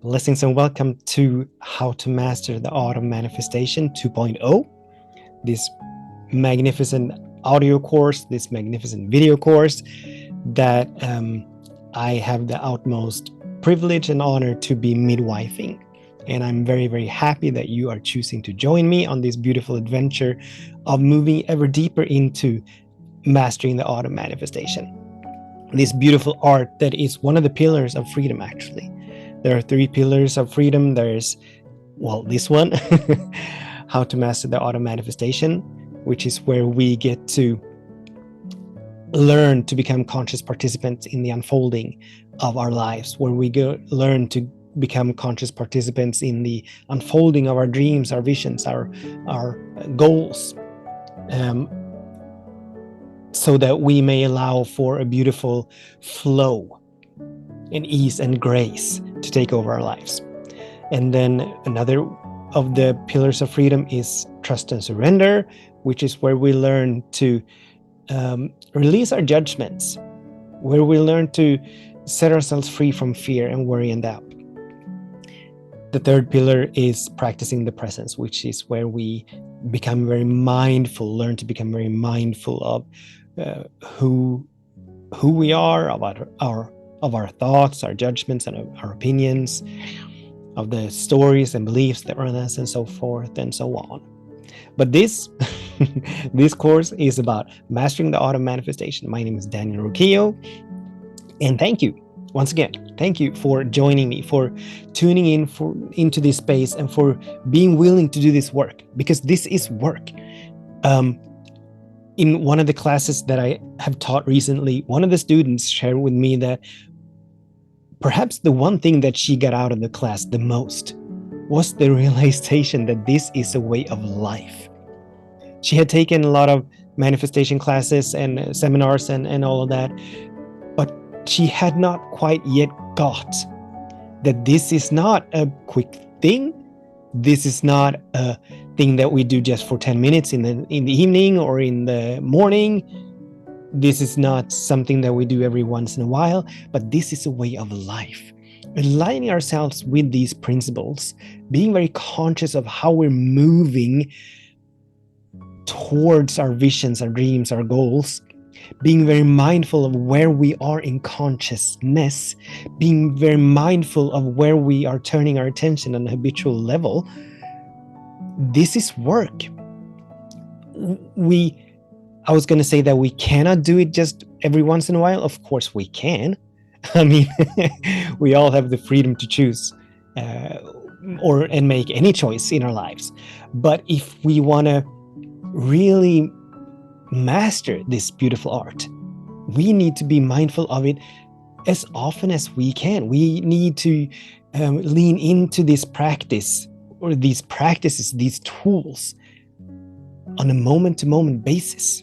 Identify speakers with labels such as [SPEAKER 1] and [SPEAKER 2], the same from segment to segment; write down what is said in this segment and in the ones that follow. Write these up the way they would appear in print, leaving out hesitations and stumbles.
[SPEAKER 1] Blessings and welcome to How to Master the Art of Manifestation 2.0. This magnificent audio course, this magnificent video course that I have the utmost privilege and honor to be midwifing. And I'm very, very happy that you are choosing to join me on this beautiful adventure of moving ever deeper into mastering the art of manifestation. This beautiful art that is one of the pillars of freedom, actually. There are 3 pillars of freedom. There's, this one, how to master the art of manifestation, which is where we get to learn to become conscious participants in the unfolding of our lives, where we learn to become conscious participants in the unfolding of our dreams, our visions, our goals, so that we may allow for a beautiful flow and ease and grace to take over our lives. And then another of the pillars of freedom is trust and surrender, which is where we learn to release our judgments, where we learn to set ourselves free from fear and worry and doubt. The third pillar is practicing the presence, which is where we become very mindful, learn to become very mindful of who we are, about our thoughts, our judgments, and our opinions, of the stories and beliefs that run us, and so forth and so on. But this course is about mastering the art of manifestation. My name is Daniel Ruquillo, and thank you once again. Thank you for joining me, for tuning into this space, and for being willing to do this work, because this is work. In one of the classes that I have taught recently, one of the students shared with me that perhaps the one thing that she got out of the class the most was the realization that this is a way of life. She had taken a lot of manifestation classes and seminars and all of that, but she had not quite yet got that this is not a quick thing. This is not a thing that we do just for 10 minutes in the evening or in the morning. This is not something that we do every once in a while, but this is a way of life. Aligning ourselves with these principles, being very conscious of how we're moving towards our visions, our dreams, our goals, being very mindful of where we are in consciousness, being very mindful of where we are turning our attention on a habitual level. This is work. I was going to say that we cannot do it just every once in a while. Of course we can. I mean, we all have the freedom to choose and make any choice in our lives. But if we want to really master this beautiful art, we need to be mindful of it as often as we can. We need to lean into this practice, or these practices, these tools, on a moment-to-moment basis.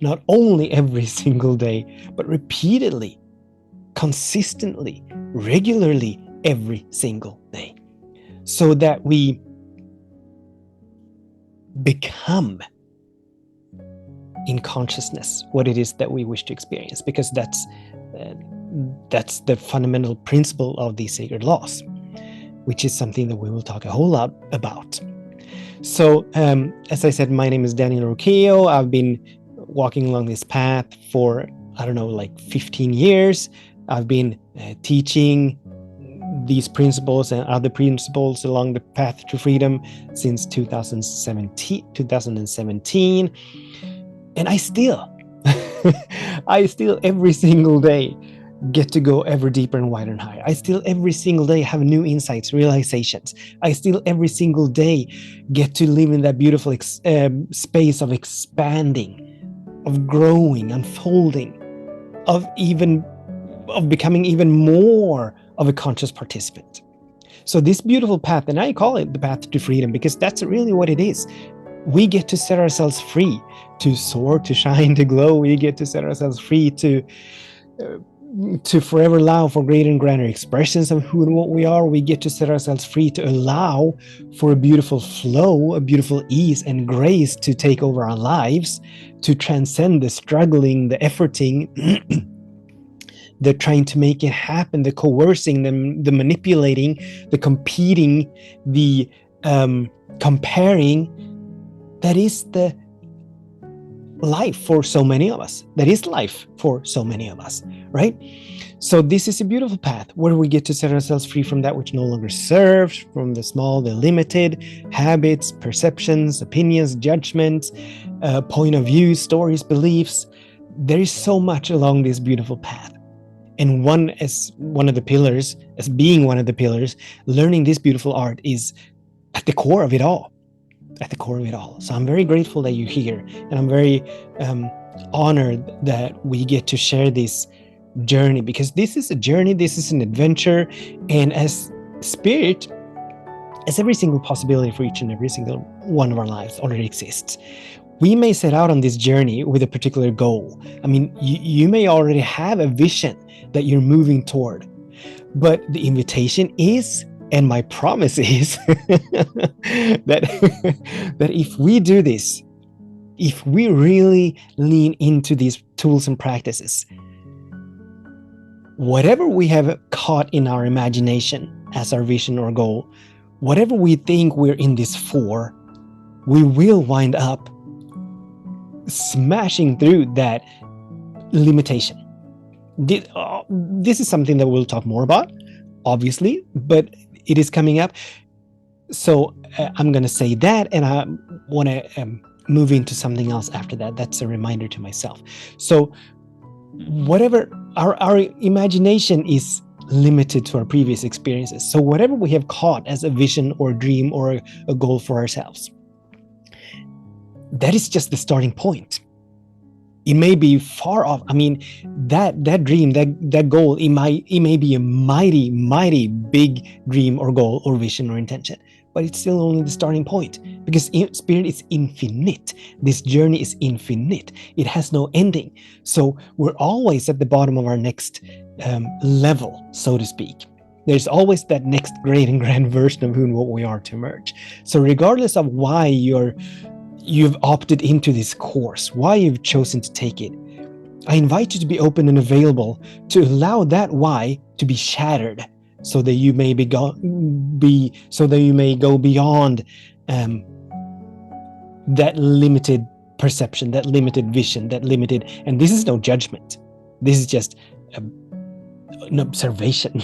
[SPEAKER 1] Not only every single day, but repeatedly, consistently, regularly, every single day, so that we become in consciousness what it is that we wish to experience, because that's the fundamental principle of these sacred laws, which is something that we will talk a whole lot about. So, as I said, my name is Daniel Ruquillo. I've been walking along this path for, 15 years. I've been teaching these principles and other principles along the path to freedom since 2017. And I still every single day get to go ever deeper and wider and higher. I still every single day have new insights, realizations. I still every single day get to live in that beautiful space of expanding, of growing, unfolding, of becoming even more of a conscious participant. So this beautiful path, and I call it the path to freedom, because that's really what it is. We get to set ourselves free to soar, to shine, to glow. We get to set ourselves free to forever allow for greater and grander expressions of who and what we are. We get to set ourselves free to allow for a beautiful flow, a beautiful ease and grace to take over our lives, to transcend the struggling, the efforting, the trying to make it happen, the coercing, the manipulating, the competing, the comparing, that is the life for so many of us. That is life for so many of us, right? So this is a beautiful path where we get to set ourselves free from that which no longer serves, from the small, the limited habits, perceptions, opinions, judgments, point of view, stories, beliefs. There is so much along this beautiful path. And as one of the pillars, learning this beautiful art is at the core of it all. So I'm very grateful that you're here, and I'm very honored that we get to share this journey, because this is a journey, this is an adventure, and as Spirit, as every single possibility for each and every single one of our lives already exists. We may set out on this journey with a particular goal. I mean, you may already have a vision that you're moving toward, but the invitation is, and my promise is, that if we do this, if we really lean into these tools and practices, whatever we have caught in our imagination as our vision or goal, whatever we think we're in this for, we will wind up smashing through that limitation. This is something that we'll talk more about, obviously, but it is coming up. So I'm going to say that, and I want to move into something else after that. That's a reminder to myself. So whatever our imagination is limited to our previous experiences. So whatever we have caught as a vision or a dream or a goal for ourselves, that is just the starting point. It may be far off. I mean, that dream, that goal, it may be a mighty, mighty big dream or goal or vision or intention, but it's still only the starting point, because Spirit is infinite. This journey is infinite. It has no ending. So we're always at the bottom of our next level, so to speak. There's always that next great and grand version of who and what we are to emerge. So regardless of why you've opted into this course, why you've chosen to take it, I invite you to be open and available to allow that why to be shattered, so that you may go beyond that limited perception, that limited vision, and this is no judgment. This is just an observation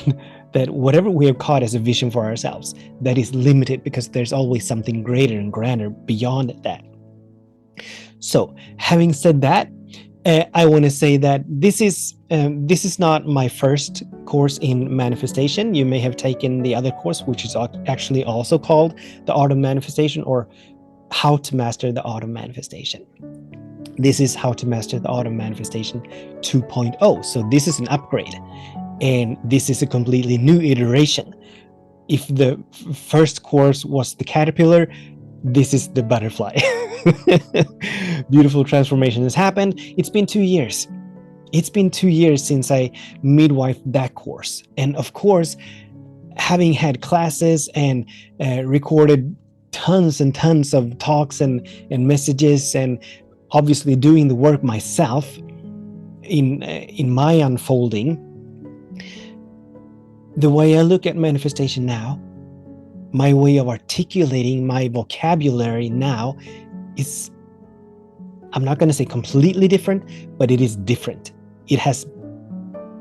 [SPEAKER 1] that whatever we have caught as a vision for ourselves, that is limited, because there's always something greater and grander beyond that. So having said that, I want to say that this is not my first course in manifestation. You may have taken the other course, which is actually also called The Art of Manifestation, or How to Master the Art of Manifestation. This is How to Master the Art of Manifestation 2.0. So this is an upgrade, and this is a completely new iteration. If the first course was the caterpillar, this is the butterfly. Beautiful transformation has happened. It's been 2 years. It's been 2 years since I midwifed that course. And of course, having had classes and recorded tons and tons of talks and messages, and obviously doing the work myself in my unfolding, the way I look at manifestation now, my way of articulating my vocabulary now is, I'm not going to say completely different, but it is different. It has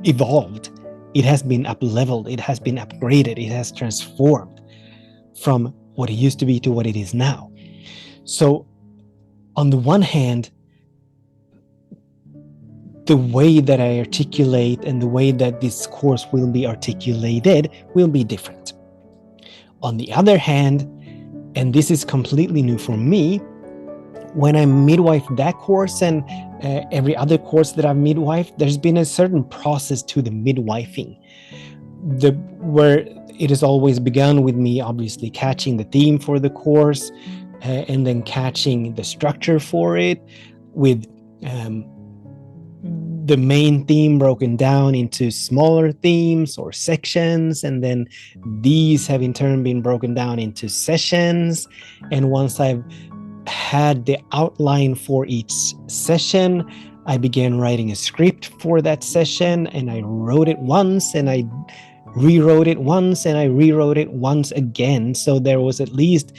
[SPEAKER 1] evolved. It has been up-leveled. It has been upgraded. It has transformed from what it used to be to what it is now. So on the one hand, the way that I articulate and the way that this course will be articulated will be different. On the other hand, and this is completely new for me, when I midwifed that course and every other course that I've midwifed, there's been a certain process to the midwifing, where it has always begun with me obviously catching the theme for the course, and then catching the structure for it, with the main theme broken down into smaller themes or sections, and then these have in turn been broken down into sessions. And once I've had the outline for each session, I began writing a script for that session, and I wrote it once, and I rewrote it once, and I rewrote it once again. So there was at least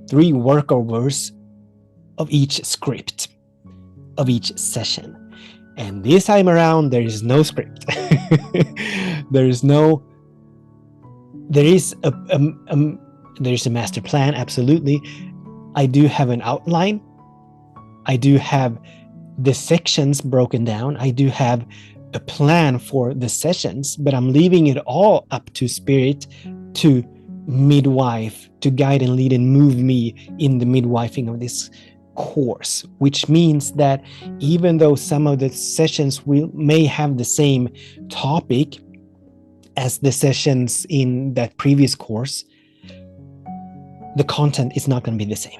[SPEAKER 1] 3 workovers of each script of each session. And this time around, there is no script. there is a master plan, absolutely. I do have an outline. I do have the sections broken down. I do have a plan for the sessions, but I'm leaving it all up to Spirit to midwife, to guide and lead and move me in the midwifing of this course, which means that even though some of the sessions may have the same topic as the sessions in that previous course, the content is not going to be the same.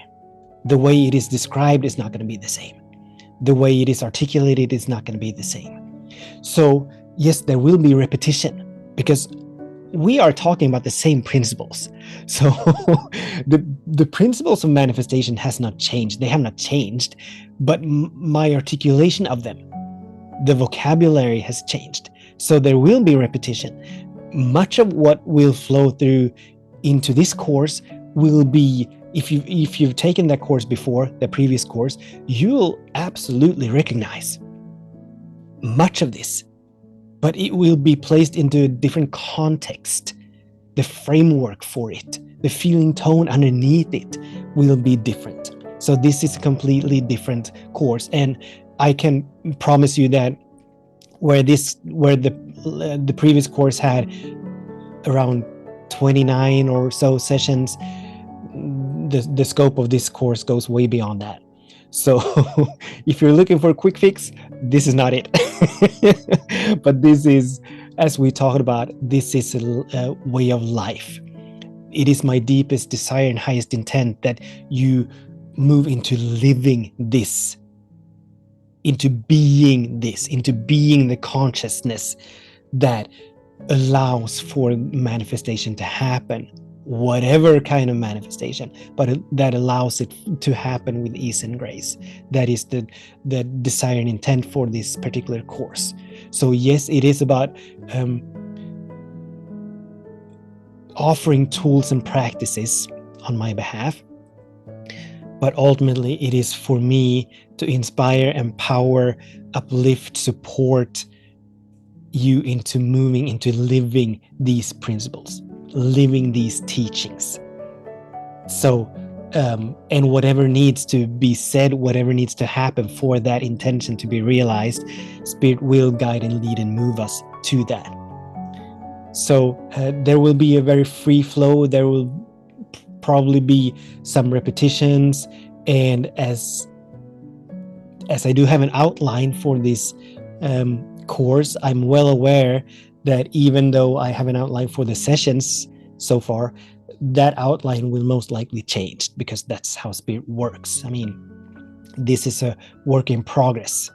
[SPEAKER 1] The way it is described is not going to be the same. The way it is articulated is not going to be the same. So yes, there will be repetition because we are talking about the same principles. So the principles of manifestation has not changed. They have not changed, but my articulation of them, the vocabulary has changed. So there will be repetition. Much of what will flow through into this course will be, if you've taken that course before, the previous course, you'll absolutely recognize much of this, but it will be placed into a different context. The framework for it, the feeling tone underneath it will be different. So this is a completely different course, and I can promise you that where the previous course had around 29 or so sessions, the scope of this course goes way beyond that. So if you're looking for a quick fix, this is not it. But this is, as we talked about, this is a way of life. It is my deepest desire and highest intent that you move into living this, into being this, into being the consciousness that allows for manifestation to happen, whatever kind of manifestation, but that allows it to happen with ease and grace. That is the desire and intent for this particular course. So yes, it is about offering tools and practices on my behalf, but ultimately it is for me to inspire, empower, uplift, support you into moving into living these principles, living these teachings. So and whatever needs to be said, whatever needs to happen for that intention to be realized, Spirit will guide and lead and move us to that. So there will be a very free flow. There will probably be some repetitions, and as I do have an outline for this course, I'm well aware that even though I have an outline for the sessions so far, that outline will most likely change because that's how Spirit works. I mean, this is a work in progress.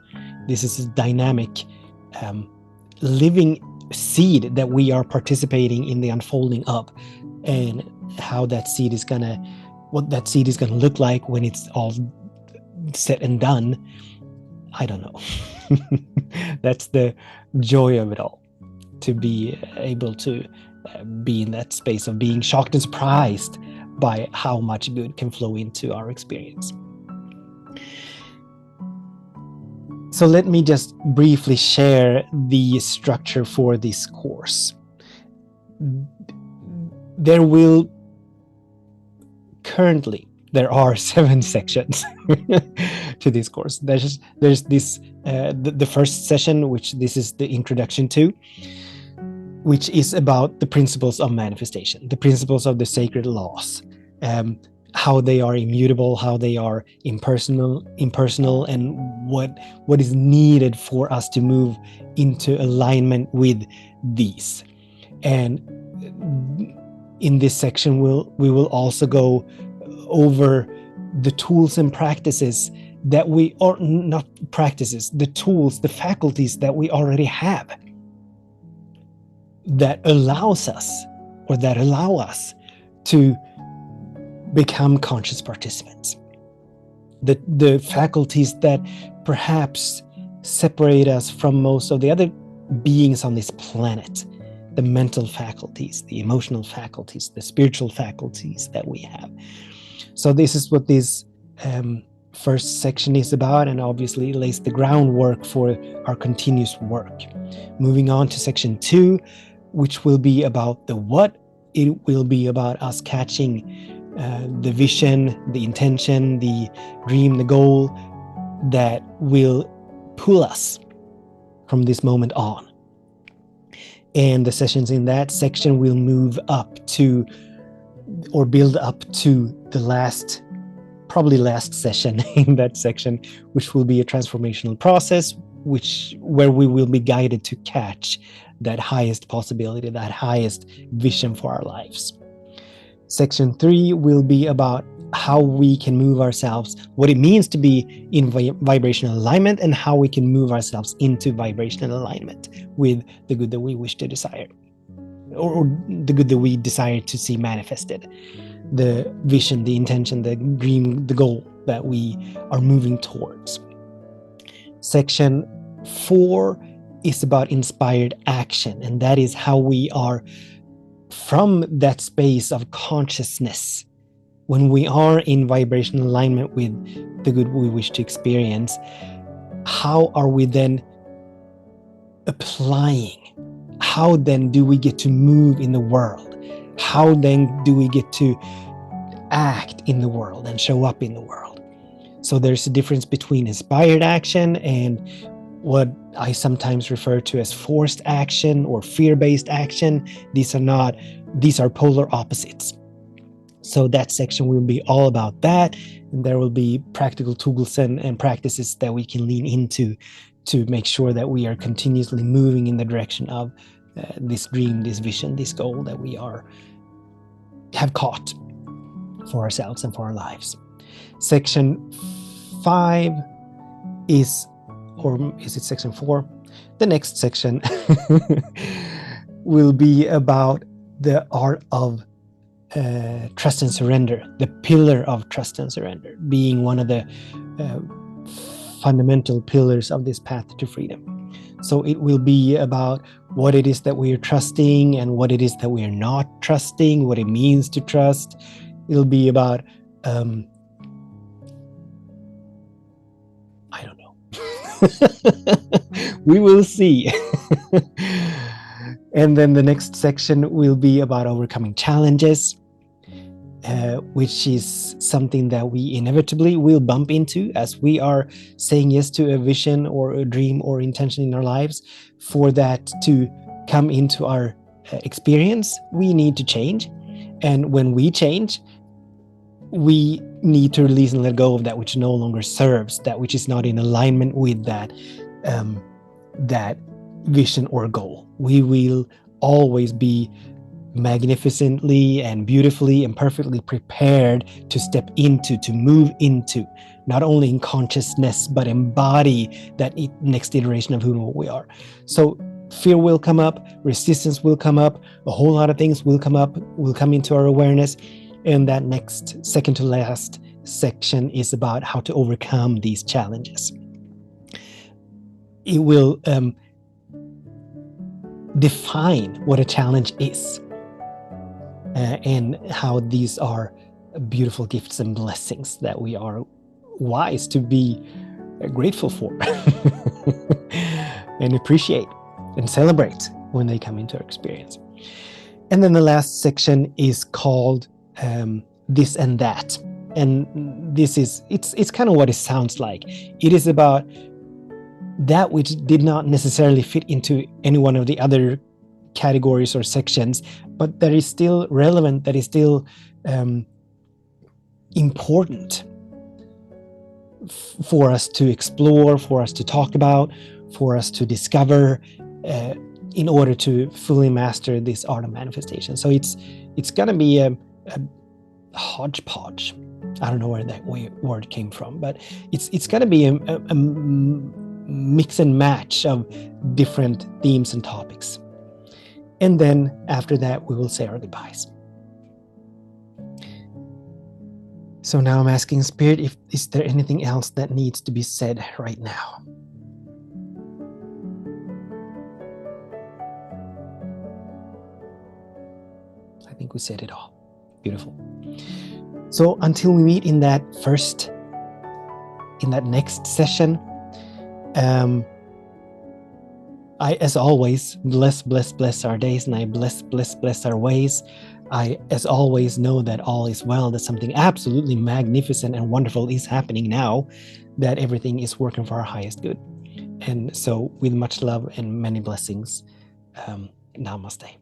[SPEAKER 1] This is a dynamic, living seed that we are participating in the unfolding of, and how that seed is gonna look like when it's all said and done, I don't know. That's the joy of it all, to be able to be in that space of being shocked and surprised by how much good can flow into our experience. So let me just briefly share the structure for this course. There are 7 sections to this course. There's this the first session, which this is the introduction to, which is about the principles of manifestation, the principles of the sacred laws, how they are immutable, how they are impersonal, and what is needed for us to move into alignment with these. And in this section, we will also go over the tools and practices that we, or not practices, the tools, the faculties that we already have that allows us, or that allow us to become conscious participants. The faculties that perhaps separate us from most of the other beings on this planet, the mental faculties, the emotional faculties, the spiritual faculties that we have. So this is what this first section is about, and obviously lays the groundwork for our continuous work. Moving on to section 2, which will be about the what. It will be about us catching the vision, the intention, the dream, the goal that will pull us from this moment on. And the sessions in that section will move up to, or build up to, the probably last session in that section, which will be a transformational process, where we will be guided to catch that highest possibility, that highest vision for our lives. Section 3 will be about how we can move ourselves, what it means to be in vibrational alignment, and how we can move ourselves into vibrational alignment with the good that we wish to desire, or the good that we desire to see manifested, the vision, the intention, the dream, the goal that we are moving towards. Section 4 is about inspired action, and that is how we are, from that space of consciousness, when we are in vibrational alignment with the good we wish to experience, how are we then applying? How then do we get to move in the world? How then do we get to act in the world and show up in the world? So there's a difference between inspired action and what I sometimes refer to as forced action or fear-based action. These are polar opposites. So that section will be all about that, and there will be practical tools and practices that we can lean into to make sure that we are continuously moving in the direction of this dream, this vision, this goal that we have caught for ourselves and for our lives. Section 5 is, or is it section 4? The next section will be about the art of trust and surrender, the pillar of trust and surrender, being one of the fundamental pillars of this path to freedom. So it will be about what it is that we are trusting and what it is that we are not trusting, what it means to trust. It'll be about I don't know. We will see. And then the next section will be about overcoming challenges, which is something that we inevitably will bump into as we are saying yes to a vision or a dream or intention in our lives. For that to come into our experience, we need to change. And when we change, we need to release and let go of that which no longer serves, that which is not in alignment with that vision or goal. We will always be magnificently and beautifully and perfectly prepared to step into, to move into, not only in consciousness, but embody that next iteration of who we are. So fear will come up, resistance will come up, a whole lot of things will come up, will come into our awareness. And that next, second to last section is about how to overcome these challenges. It will define what a challenge is, and how these are beautiful gifts and blessings that we are wise to be grateful for and appreciate and celebrate when they come into our experience. And then the last section is called this and that. And this is, it's kind of what it sounds like. It is about that which did not necessarily fit into any one of the other categories or sections, but that is still relevant, that is still important for us to explore, for us to talk about, for us to discover, in order to fully master this art of manifestation. So it's going to be a hodgepodge. I don't know where that word came from, but it's going to be a mix and match of different themes and topics. And then after that, we will say our goodbyes. So now I'm asking Spirit, is there anything else that needs to be said right now? think we said it all. Beautiful. So until we meet in that next session, I, as always, bless our days, and I bless our ways. I, as always, know that all is well, that something absolutely magnificent and wonderful is happening now, that everything is working for our highest good. And so with much love and many blessings, namaste.